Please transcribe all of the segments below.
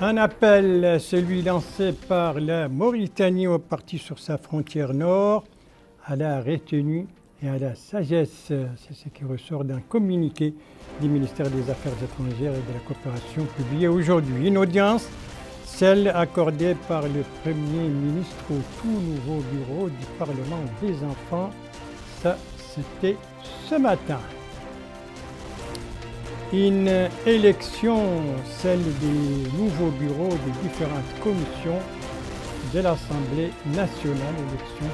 Un appel, celui lancé par la Mauritanie au parti sur sa frontière nord, à la retenue et à la sagesse. C'est ce qui ressort d'un communiqué du ministère des Affaires étrangères et de la coopération publié aujourd'hui. Une audience, celle accordée par le Premier ministre au tout nouveau bureau du Parlement des enfants. Ça, c'était ce matin. Une élection, celle des nouveaux bureaux des différentes commissions de l'Assemblée nationale, élections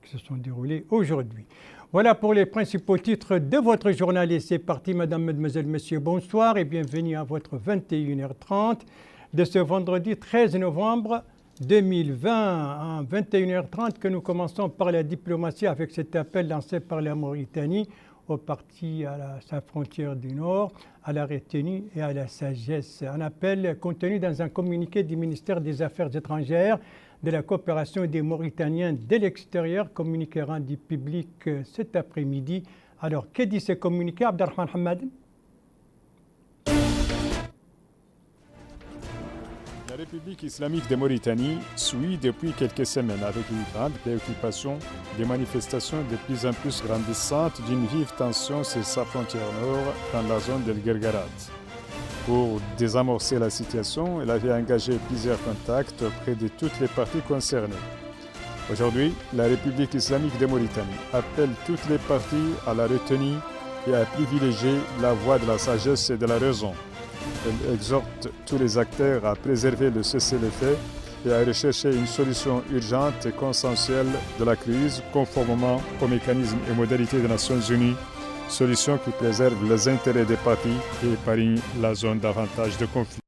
qui se sont déroulées aujourd'hui. Voilà pour les principaux titres de votre journal et c'est parti, mesdames, mesdemoiselles, messieurs, bonsoir et bienvenue à votre 21h30 de ce vendredi 13 novembre 2020. À 21h30 que nous commençons par la diplomatie avec cet appel lancé par la Mauritanie au parti à sa frontière du Nord, à la retenue et à la sagesse. Un appel contenu dans un communiqué du ministère des Affaires étrangères, de la coopération des Mauritaniens de l'extérieur, communiqué rendu public cet après-midi. Alors, que dit ce communiqué, Abdelrahman Hamad? La République islamique de Mauritanie suit depuis quelques semaines avec une grande préoccupation des manifestations de plus en plus grandissantes d'une vive tension sur sa frontière nord dans la zone d'El Guergarat. Pour désamorcer la situation, elle avait engagé plusieurs contacts auprès de toutes les parties concernées. Aujourd'hui, la République islamique de Mauritanie appelle toutes les parties à la retenue et à privilégier la voie de la sagesse et de la raison. Elle exhorte tous les acteurs à préserver le cessez-le-feu et à rechercher une solution urgente et consensuelle de la crise conformément aux mécanismes et modalités des Nations Unies, solution qui préserve les intérêts des parties et épargne la zone davantage de conflits.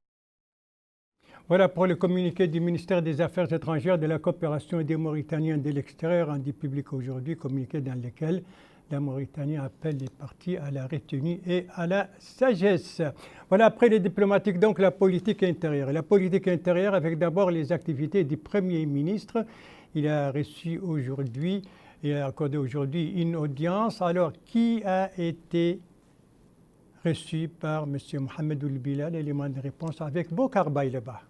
Voilà pour le communiqué du ministère des Affaires étrangères, de la coopération des Mauritaniens de l'extérieur rendu public aujourd'hui, communiqué dans lequel la Mauritanie appelle les parties à la retenue et à la sagesse. Voilà, après les diplomatiques, donc la politique intérieure. La politique intérieure avec d'abord les activités du Premier ministre. Il a reçu aujourd'hui, il a accordé aujourd'hui une audience. Alors, qui a été reçu par M. Mohamed Ould Bilal? Élément de réponse avec Bokar Baïleba.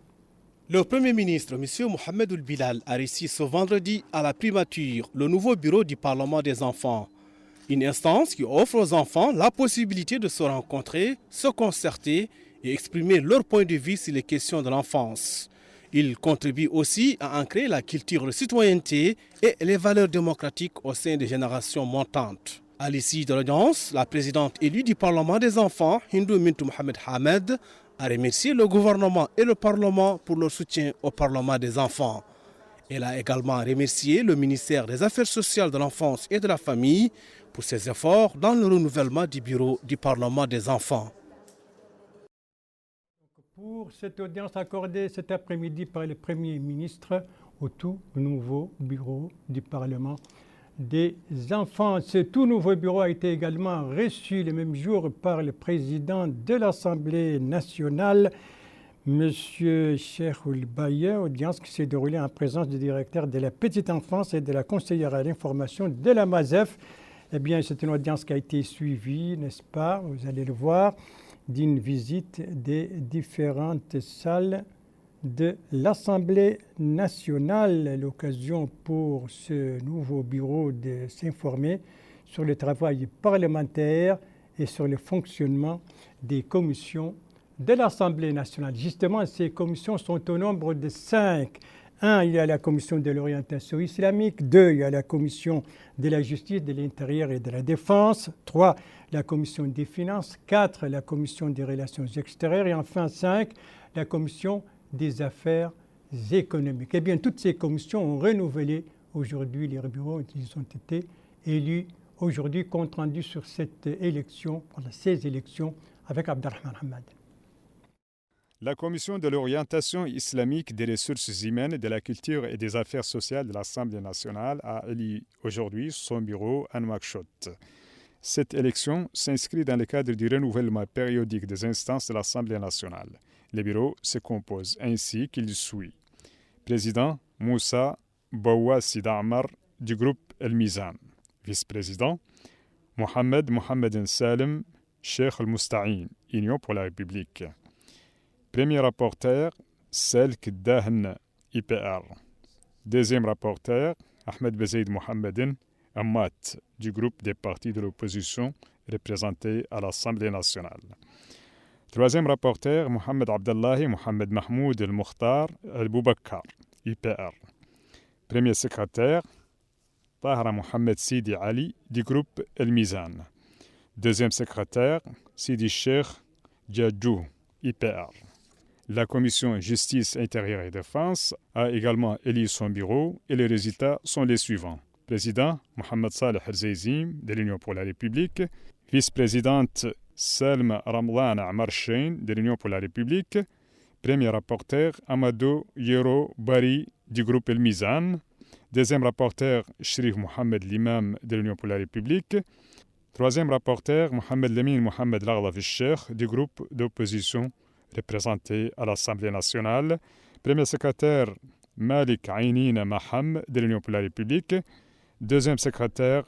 Le Premier ministre, M. Mohamed Ould Bilal, a reçu ce vendredi à la primature le nouveau bureau du Parlement des enfants. Une instance qui offre aux enfants la possibilité de se rencontrer, se concerter et exprimer leur point de vue sur les questions de l'enfance. Il contribue aussi à ancrer la culture de citoyenneté et les valeurs démocratiques au sein des générations montantes. À l'issue de l'audience, la présidente élue du Parlement des enfants, Hindou Mintou Mohamed Hamed, a remercié le gouvernement et le Parlement pour leur soutien au Parlement des enfants. Elle a également remercié le ministère des Affaires sociales de l'enfance et de la famille pour ses efforts dans le renouvellement du bureau du Parlement des enfants. Pour cette audience accordée cet après-midi par le Premier ministre au tout nouveau bureau du Parlement des enfants. Ce tout nouveau bureau a été également reçu le même jour par le président de l'Assemblée nationale, M. Cheikh Ould Baye, audience qui s'est déroulée en présence du directeur de la petite enfance et de la conseillère à l'information de la MASEF. Eh bien, c'est une audience qui a été suivie, n'est-ce pas, vous allez le voir, d'une visite des différentes salles de l'Assemblée nationale. L'occasion pour ce nouveau bureau de s'informer sur le travail parlementaire et sur le fonctionnement des commissions de l'Assemblée nationale. Justement, ces commissions sont au nombre de 5. 1, il y a la commission de l'orientation islamique. 2, il y a la commission de la justice, de l'intérieur et de la défense. 3, la commission des finances. 4, la commission des relations extérieures. Et enfin 5, la commission des affaires économiques. Eh bien, toutes ces commissions ont renouvelé aujourd'hui les bureaux. Ils ont été élus aujourd'hui, compte rendu sur cette élection, pendant ces élections, avec Abdelrahman Hamad. La Commission de l'orientation islamique, des ressources humaines, de la culture et des affaires sociales de l'Assemblée nationale a élu aujourd'hui son bureau à Nouakchott. Cette élection s'inscrit dans le cadre du renouvellement périodique des instances de l'Assemblée nationale. Le bureau se compose ainsi qu'il suit. Président Moussa Bawa Sidamar du groupe El Mizan. Vice-président Mohamed Salim Cheikh Al-Mousta'in, Union pour la République. Premier rapporteur, Selk Dahn, IPR. Deuxième rapporteur, Ahmed Bezaid Mohamedin, Ammat, du groupe des partis de l'opposition représentés à l'Assemblée nationale. Troisième rapporteur, Mohamed Abdallahi Mohamed Mahmoud El-Mukhtar El-Boubakkar, IPR. Premier secrétaire, Tahra Mohamed Sidi Ali, du groupe El-Mizan. Deuxième secrétaire, Sidi Sheikh Djadjou, IPR. La commission Justice, Intérieur et Défense a également élu son bureau et les résultats sont les suivants. Président, Mohamed Saleh El-Zeizim, de l'Union pour la République. Vice-présidente, Salma Ramlan Amar Shein, de l'Union pour la République. Premier rapporteur, Amadou Yero Bari, du groupe El Mizan. Deuxième rapporteur, Shrif Mohamed Limam, de l'Union pour la République. Troisième rapporteur, Mohamed Lamine Mohamed Laghlaf El-Sheikh, du groupe d'opposition représenté à l'Assemblée nationale. Premier secrétaire, Malik Aynina Maham, de l'Union pour la République. Deuxième secrétaire,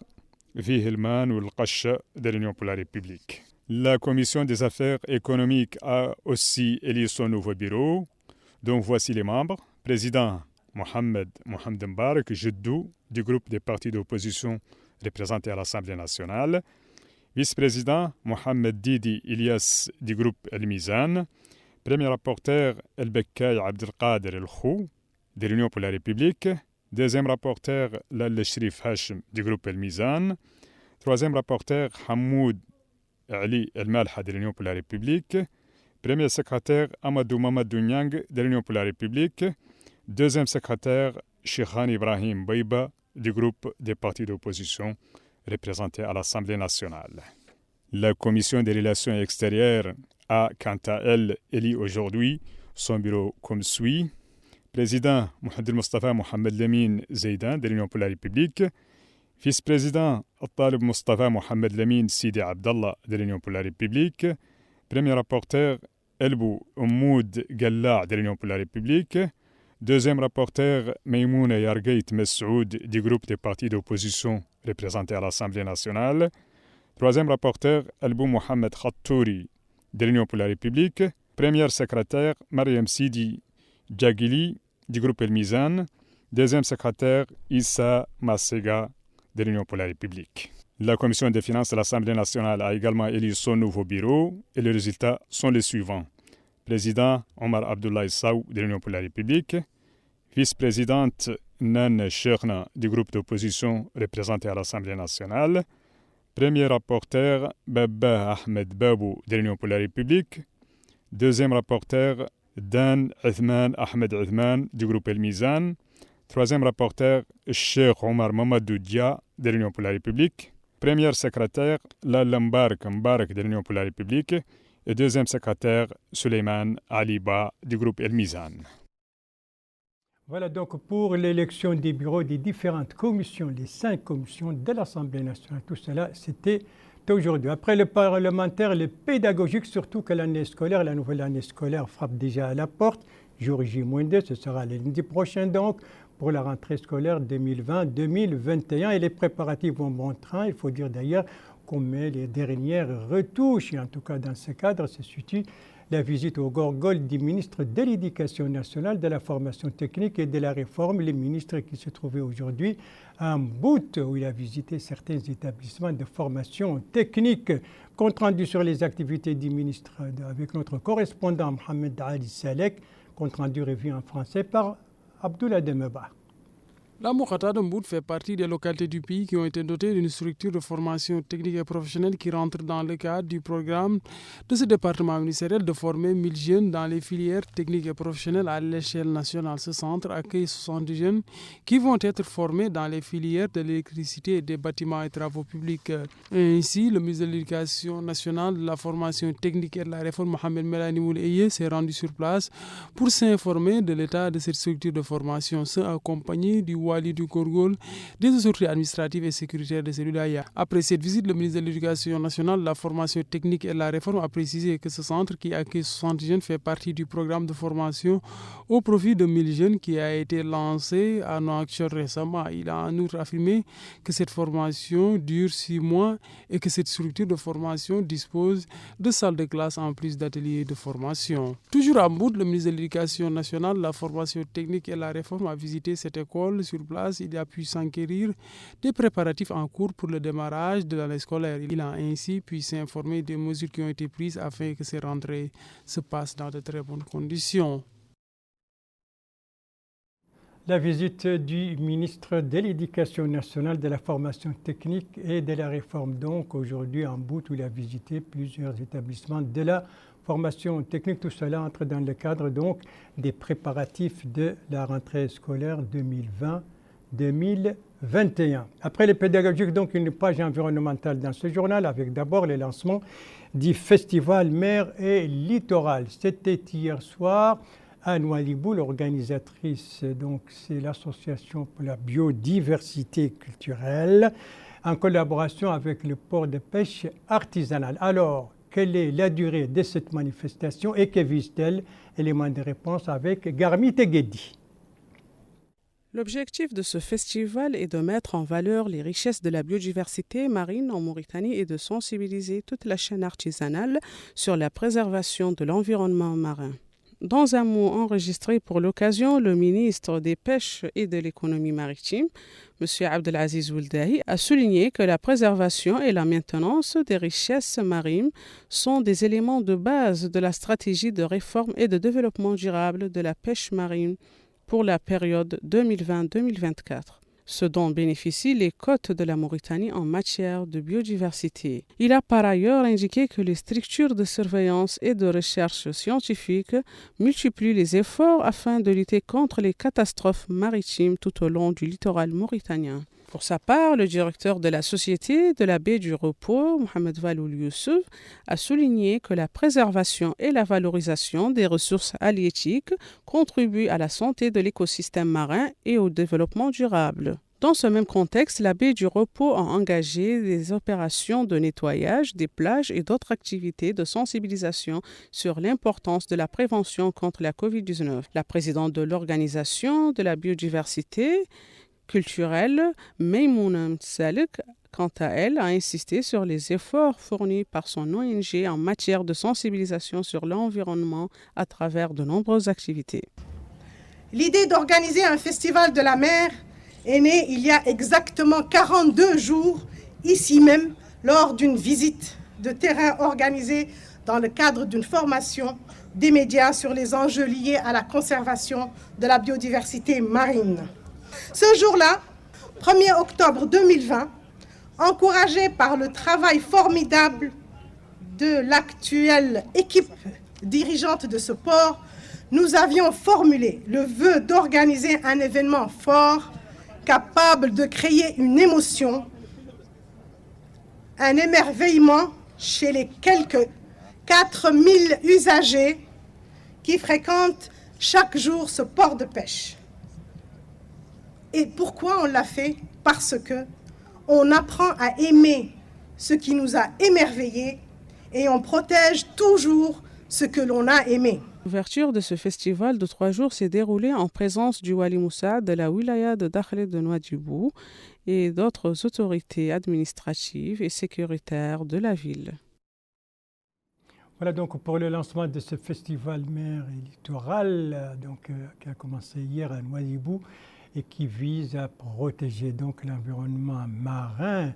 Vihilman Oul-Qasha, de l'Union pour la République. La Commission des affaires économiques a aussi élu son nouveau bureau. Donc voici les membres. Président, Mohamed Mbarak Jeddou, du groupe des partis d'opposition représentés à l'Assemblée nationale. Vice-président, Mohamed Didi Ilyas, du groupe El Mizan. Premier rapporteur, El Bekkay Abdelkader El Khou, de l'Union pour la République. Deuxième rapporteur, Lal Shrif Hashim, du groupe El Mizan. Troisième rapporteur, Hamoud Ali El Malha, de l'Union pour la République. Premier secrétaire, Amadou Mamadou Nyang, de l'Union pour la République. Deuxième secrétaire, Sheikhan Ibrahim Baiba, du groupe des partis d'opposition représentés à l'Assemblée nationale. La Commission des relations extérieures a, quant à elle, élu aujourd'hui son bureau comme suit. Président, Mohamed Mustafa Mohamed Lamine Zaidan, de l'Union pour la République. Vice-président, Talib Mustafa Mohamed Lamine Sidi Abdallah, de l'Union pour la République. Premier rapporteur, Elbou Oumoud Galla, de l'Union pour la République. Deuxième rapporteur, Maïmouna Yargait Messoud, du groupe des partis d'opposition représentés à l'Assemblée nationale. Troisième rapporteur, Elbou Mohamed Khattouri, de l'Union pour la République. Première secrétaire, Mariam Sidi Djagili, du groupe El Mizan. Deuxième secrétaire, Issa Massega, de l'Union pour la République. La Commission des finances de l'Assemblée nationale a également élu son nouveau bureau et les résultats sont les suivants. Président, Omar Abdoulaye Sow, de l'Union pour la République. Vice-présidente, Nan Cheikhna, du groupe d'opposition représenté à l'Assemblée nationale. Premier rapporteur, Baba Ahmed Babou, de l'Union pour la République. Deuxième rapporteur, Dan Uthman Ahmed Uthman, du groupe El Mizan. Troisième rapporteur, Cheikh Omar Mamadou Dia, de l'Union pour la République. Premier secrétaire, Lalla Mbarak, de l'Union pour la République. Et deuxième secrétaire, Suleiman Aliba, du groupe El Mizan. Voilà donc pour l'élection des bureaux des différentes commissions, les 5 commissions de l'Assemblée nationale. Tout cela, c'était aujourd'hui. Après le parlementaire, le pédagogique, surtout que l'année scolaire, la nouvelle année scolaire frappe déjà à la porte. Jour J-2, ce sera le lundi prochain donc, pour la rentrée scolaire 2020-2021. Et les préparatifs vont bon train. Il faut dire d'ailleurs qu'on met les dernières retouches. Et en tout cas, dans ce cadre, se situe la visite au Gorgol du ministre de l'Éducation nationale, de la formation technique et de la réforme, le ministre qui se trouvait aujourd'hui à Mbout, où il a visité certains établissements de formation technique. Compte rendu sur les activités du ministre avec notre correspondant Mohamed Ali Salek, compte rendu revu en français par Abdoulaye Demeba. La Mokhata de Mbout fait partie des localités du pays qui ont été dotées d'une structure de formation technique et professionnelle qui rentre dans le cadre du programme de ce département ministériel de former 1000 jeunes dans les filières techniques et professionnelles à l'échelle nationale. Ce centre accueille 70 jeunes qui vont être formés dans les filières de l'électricité et des bâtiments et travaux publics. Et ainsi, le ministre de l'Éducation nationale, de la formation technique et de la réforme, Mohamed Melani Mouleye, s'est rendu sur place pour s'informer de l'état de cette structure de formation, ce accompagné du Wali du Gorgol, des autorités administratives et sécuritaires de celui-là. Après cette visite, le ministre de l'Éducation nationale, de la formation technique et de la réforme a précisé que ce centre qui accueille 60 jeunes fait partie du programme de formation au profit de 1000 jeunes qui a été lancé à Nouakchott récemment. Il a en outre affirmé que cette formation dure 6 mois et que cette structure de formation dispose de salles de classe en plus d'ateliers de formation. Toujours à Mbout, le ministre de l'Éducation nationale, de la formation technique et de la réforme a visité cette école sur place. Il a pu s'enquérir des préparatifs en cours pour le démarrage de l'année scolaire. Il a ainsi pu s'informer des mesures qui ont été prises afin que ces rentrées se passent dans de très bonnes conditions. La visite du ministre de l'Éducation nationale, de la formation technique et de la réforme. Donc aujourd'hui en Mbout, où il a visité plusieurs établissements de la formation technique. Tout cela entre dans le cadre donc des préparatifs de la rentrée scolaire 2020-2021. Après les pédagogiques, donc une page environnementale dans ce journal avec d'abord le lancement du festival Mer et Littoral. C'était hier soir à Nouadhibou, l'organisatrice, donc c'est l'association pour la biodiversité culturelle, en collaboration avec le port de pêche artisanal. Alors, quelle est la durée de cette manifestation et que vise-t-elle? Élément de réponse avec Garmi Teguedi. L'objectif de ce festival est de mettre en valeur les richesses de la biodiversité marine en Mauritanie et de sensibiliser toute la chaîne artisanale sur la préservation de l'environnement marin. Dans un mot enregistré pour l'occasion, le ministre des Pêches et de l'Économie maritime, M. Abdelaziz Ouldahi, a souligné que la préservation et la maintenance des richesses marines sont des éléments de base de la stratégie de réforme et de développement durable de la pêche marine pour la période 2020-2024. Ce dont bénéficient les côtes de la Mauritanie en matière de biodiversité. Il a par ailleurs indiqué que les structures de surveillance et de recherche scientifique multiplient les efforts afin de lutter contre les catastrophes maritimes tout au long du littoral mauritanien. Pour sa part, le directeur de la Société de la baie du Repos, Mohamed Valoul Youssouf, a souligné que la préservation et la valorisation des ressources halieutiques contribuent à la santé de l'écosystème marin et au développement durable. Dans ce même contexte, la baie du Repos a engagé des opérations de nettoyage des plages et d'autres activités de sensibilisation sur l'importance de la prévention contre la COVID-19. La présidente de l'Organisation de la biodiversité culturelle, Maïmouna Mtsalek, quant à elle, a insisté sur les efforts fournis par son ONG en matière de sensibilisation sur l'environnement à travers de nombreuses activités. L'idée d'organiser un festival de la mer est née il y a exactement 42 jours, ici même, lors d'une visite de terrain organisée dans le cadre d'une formation des médias sur les enjeux liés à la conservation de la biodiversité marine. Ce jour-là, 1er octobre 2020, encouragé par le travail formidable de l'actuelle équipe dirigeante de ce port, nous avions formulé le vœu d'organiser un événement fort, capable de créer une émotion, un émerveillement chez les quelques 4000 usagers qui fréquentent chaque jour ce port de pêche. Et pourquoi on l'a fait? Parce que on apprend à aimer ce qui nous a émerveillés et on protège toujours ce que l'on a aimé. L'ouverture de ce festival de 3 jours s'est déroulée en présence du Wali Moussa de la wilaya de Dakhlet de Nouadhibou et d'autres autorités administratives et sécuritaires de la ville. Voilà donc pour le lancement de ce festival Mer et Littoral qui a commencé hier à Nouadhibou et qui vise à protéger donc l'environnement marin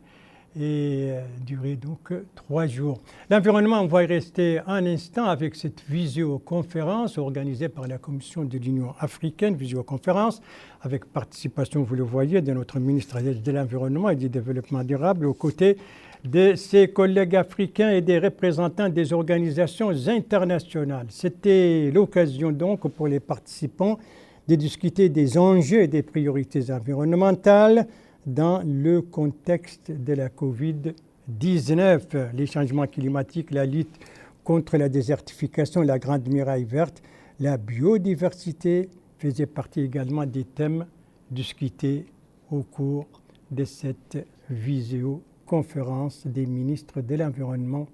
et durer donc 3 jours. L'environnement, on va y rester un instant avec cette visioconférence organisée par la Commission de l'Union africaine, visioconférence avec participation, vous le voyez, de notre ministre de l'Environnement et du Développement durable aux côtés de ses collègues africains et des représentants des organisations internationales. C'était l'occasion donc pour les participants de discuter des enjeux et des priorités environnementales dans le contexte de la COVID-19, les changements climatiques, la lutte contre la désertification, la Grande Muraille verte, la biodiversité faisait partie également des thèmes discuté au cours de cette visioconférence des ministres de l'Environnement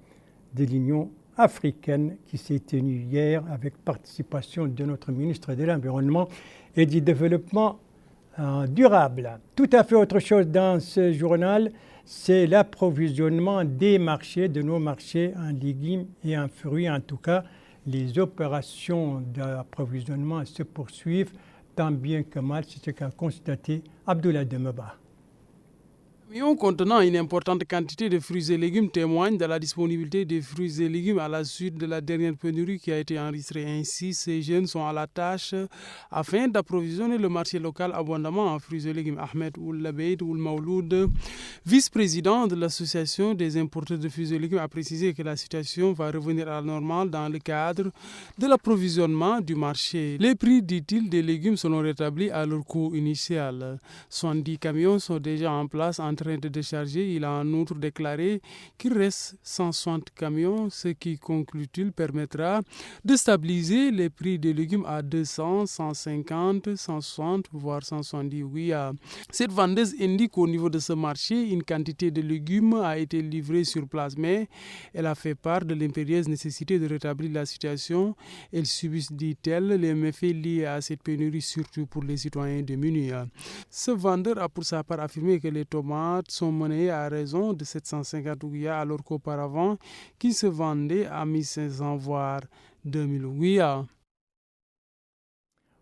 de l'Union africaine qui s'est tenue hier avec participation de notre ministre de l'Environnement et du Développement durable. Tout à fait autre chose dans ce journal, c'est l'approvisionnement des marchés, de nos marchés en légumes et en fruits. En tout cas, les opérations d'approvisionnement se poursuivent tant bien que mal, c'est ce qu'a constaté Abdoulaye Demeba. Camions contenant une importante quantité de fruits et légumes témoignent de la disponibilité des fruits et légumes à la suite de la dernière pénurie qui a été enregistrée. Ainsi, ces jeunes sont à la tâche afin d'approvisionner le marché local abondamment en fruits et légumes. Ahmed Oulabeid Oulmaouloud, vice-président de l'association des importeurs de fruits et légumes, a précisé que la situation va revenir à la normale dans le cadre de l'approvisionnement du marché. Les prix, dit-il, des légumes seront rétablis à leur coût initial. 70 camions sont déjà en place en train de décharger. Il a en outre déclaré qu'il reste 160 camions, ce qui, conclut-il, permettra de stabiliser les prix des légumes à 200, 150, 160, voire 170. Oui, cette vendeuse indique qu'au niveau de ce marché, une quantité de légumes a été livrée sur place, mais elle a fait part de l'impérieuse nécessité de rétablir la situation. Elle subit, dit-elle, les méfaits liés à cette pénurie, surtout pour les citoyens démunis. Ce vendeur a pour sa part affirmé que les tomates sont monnayées à raison de 750 ouïas, alors qu'auparavant, qui se vendaient à 1500 voire 2000 ouïas.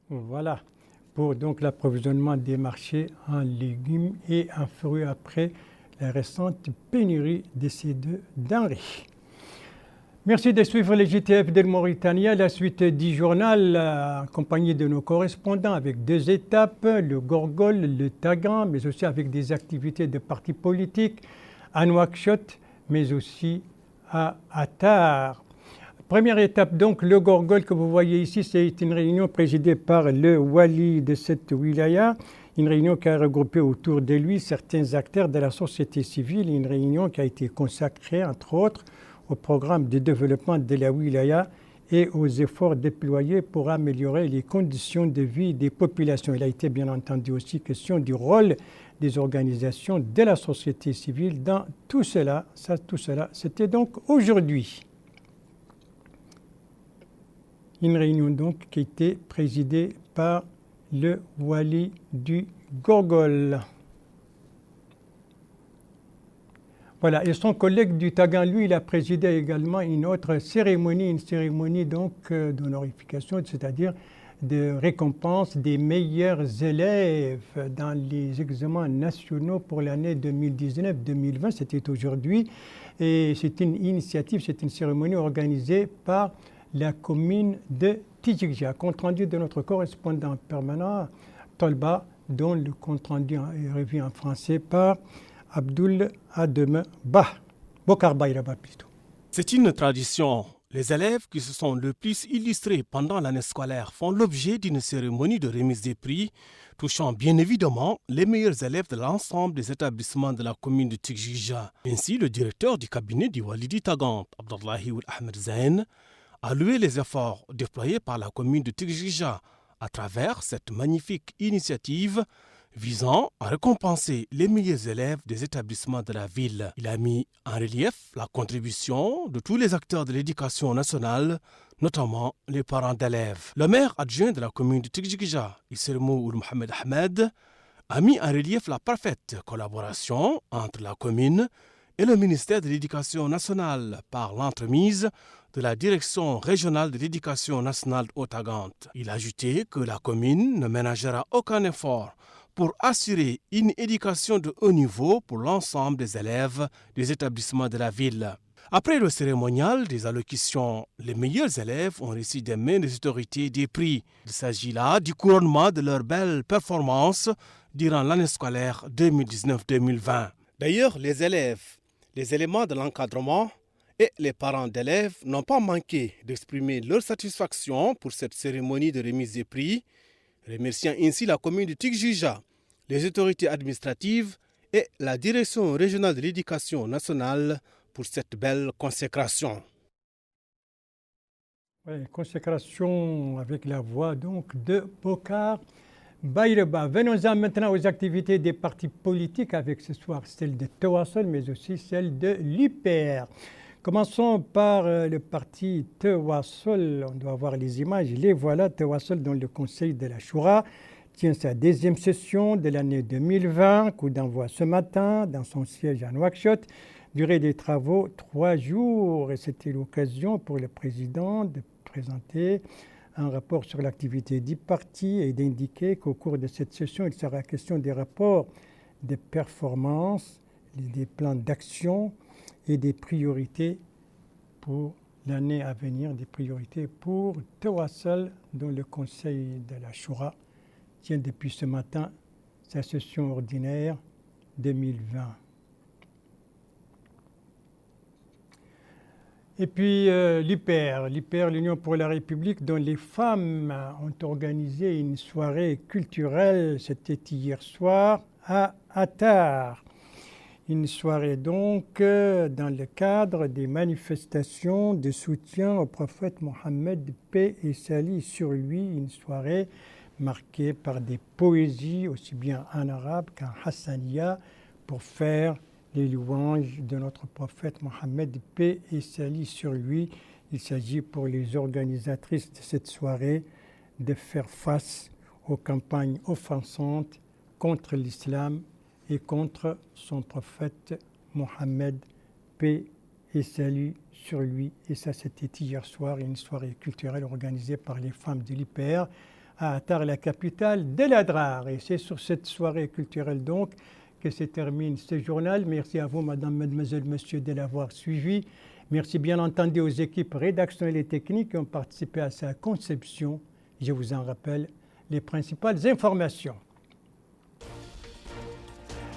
Voilà pour donc l'approvisionnement des marchés en légumes et en fruits après la récente pénurie de ces deux denrées. Merci de suivre les JTF de Mauritanie. À la suite du journal, accompagné de nos correspondants avec deux étapes, le Gorgol, le Tagan, mais aussi avec des activités de partis politiques à Nouakchott, mais aussi à Attar. Première étape, donc, le Gorgol que vous voyez ici, c'est une réunion présidée par le wali de cette wilaya, une réunion qui a regroupé autour de lui certains acteurs de la société civile, une réunion qui a été consacrée, entre autres, au programme de développement de la wilaya et aux efforts déployés pour améliorer les conditions de vie des populations. Il a été bien entendu aussi question du rôle des organisations de la société civile dans tout cela. C'était donc aujourd'hui. Une réunion donc qui a été présidée par le wali du Gorgol. Voilà, et son collègue du Tagan, lui, il a présidé également une autre cérémonie, donc d'honorification, c'est-à-dire de récompense des meilleurs élèves dans les examens nationaux pour l'année 2019-2020. C'était aujourd'hui et c'est une initiative, c'est une cérémonie organisée par la commune de Tidjikja. Compte rendu de notre correspondant permanent, Tolba, dont le compte rendu est revu en français par Abdoul Adem Bah, Bokar Bayraba plutôt. C'est une tradition. Les élèves qui se sont le plus illustrés pendant l'année scolaire font l'objet d'une cérémonie de remise des prix, touchant bien évidemment les meilleurs élèves de l'ensemble des établissements de la commune de Tidjikja. Ainsi, le directeur du cabinet du Walidi Tagan, Abdullahi Ould Ahmed Zain, a loué les efforts déployés par la commune de Tidjikja à travers cette magnifique initiative visant à récompenser les meilleurs élèves des établissements de la ville. Il a mis en relief la contribution de tous les acteurs de l'éducation nationale, notamment les parents d'élèves. Le maire adjoint de la commune de Tidjikja, Issermou Ould Mohamed Ahmed, a mis en relief la parfaite collaboration entre la commune et le ministère de l'Éducation nationale par l'entremise de la Direction régionale de l'éducation nationale Haut-Tagant. Il a ajouté que la commune ne ménagera aucun effort pour assurer une éducation de haut niveau pour l'ensemble des élèves des établissements de la ville. Après le cérémonial des allocutions, les meilleurs élèves ont reçu des mains des autorités des prix. Il s'agit là du couronnement de leurs belles performances durant l'année scolaire 2019-2020. D'ailleurs, les élèves, les éléments de l'encadrement et les parents d'élèves n'ont pas manqué d'exprimer leur satisfaction pour cette cérémonie de remise des prix, remerciant ainsi la commune de Tidjikja, les autorités administratives et la Direction régionale de l'éducation nationale pour cette belle consécration. Oui, consécration avec la voix donc de Bokar Bayreba. Venons-en maintenant aux activités des partis politiques avec ce soir celle de Tewassul, mais aussi celle de l'UPR. Commençons par le parti Tewassul. On doit voir les images. Les voilà, Tewassul, dont le conseil de la Choura tient sa deuxième session de l'année 2020. Coup d'envoi ce matin dans son siège à Nouakchott. Durée des travaux 3 jours. Et c'était l'occasion pour le président de présenter un rapport sur l'activité du parti et d'indiquer qu'au cours de cette session, il sera question des rapports de performance, des plans d'action et des priorités pour l'année à venir, des priorités pour Tewassul, dont le conseil de la Choura tient depuis ce matin sa session ordinaire 2020. Et puis l'UPR, l'Union pour la République, dont les femmes ont organisé une soirée culturelle, c'était hier soir à Attar. Une soirée donc dans le cadre des manifestations de soutien au prophète Mohammed, paix et salut sur lui, une soirée marquée par des poésies aussi bien en arabe qu'en hassaniya pour faire les louanges de notre prophète Mohammed, paix et salut sur lui. Il s'agit pour les organisatrices de cette soirée de faire face aux campagnes offensantes contre l'islam et contre son prophète Mohammed, paix et salut sur lui. Et ça, c'était hier soir, une soirée culturelle organisée par les femmes de l'UPR à Attar, la capitale de l'Adrar. Et c'est sur cette soirée culturelle donc que se termine ce journal. Merci à vous, madame, mademoiselle, monsieur, de l'avoir suivi. Merci bien entendu aux équipes rédactionnelles et techniques qui ont participé à sa conception. Je vous en rappelle les principales informations.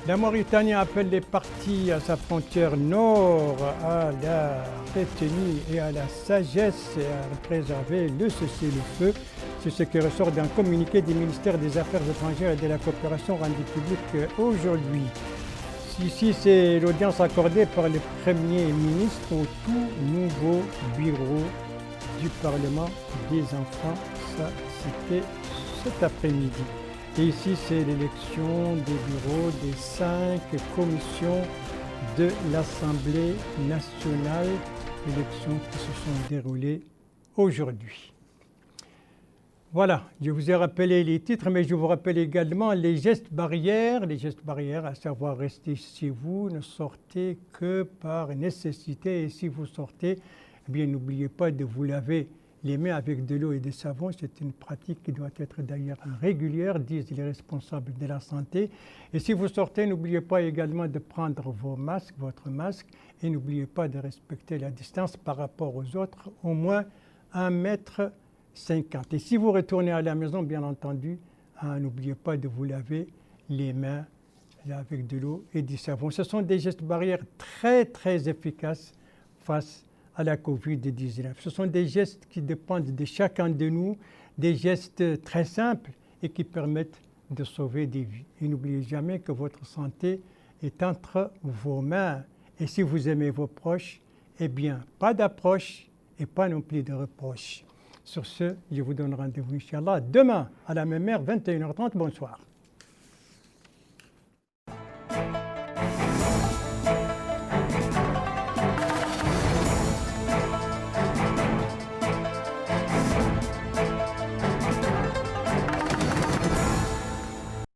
La Mauritanie appelle les partis à sa frontière nord à la retenue et à la sagesse et à préserver le cessez-le-feu. C'est ce qui ressort d'un communiqué du ministère des Affaires étrangères et de la coopération rendu public aujourd'hui. Ici, c'est l'audience accordée par le Premier ministre au tout nouveau bureau du Parlement des enfants. Ça, c'était cet après-midi. Et ici, c'est l'élection des bureaux des 5 commissions de l'Assemblée nationale, élections qui se sont déroulées aujourd'hui. Voilà, je vous ai rappelé les titres, mais je vous rappelle également les gestes barrières, à savoir rester chez vous, ne sortez que par nécessité. Et si vous sortez, eh bien, n'oubliez pas de vous laver les mains avec de l'eau et du savon. C'est une pratique qui doit être d'ailleurs régulière, disent les responsables de la santé. Et si vous sortez, n'oubliez pas également de prendre votre masque, et n'oubliez pas de respecter la distance par rapport aux autres, au moins 1,50 m. Et si vous retournez à la maison, bien entendu, n'oubliez pas de vous laver les mains avec de l'eau et du savon. Ce sont des gestes barrières très, très efficaces face à la Covid-19. Ce sont des gestes qui dépendent de chacun de nous, des gestes très simples et qui permettent de sauver des vies. Et n'oubliez jamais que votre santé est entre vos mains. Et si vous aimez vos proches, eh bien, pas d'approche et pas non plus de reproche. Sur ce, je vous donne rendez-vous, Inch'Allah, demain à la même heure, 21h30. Bonsoir.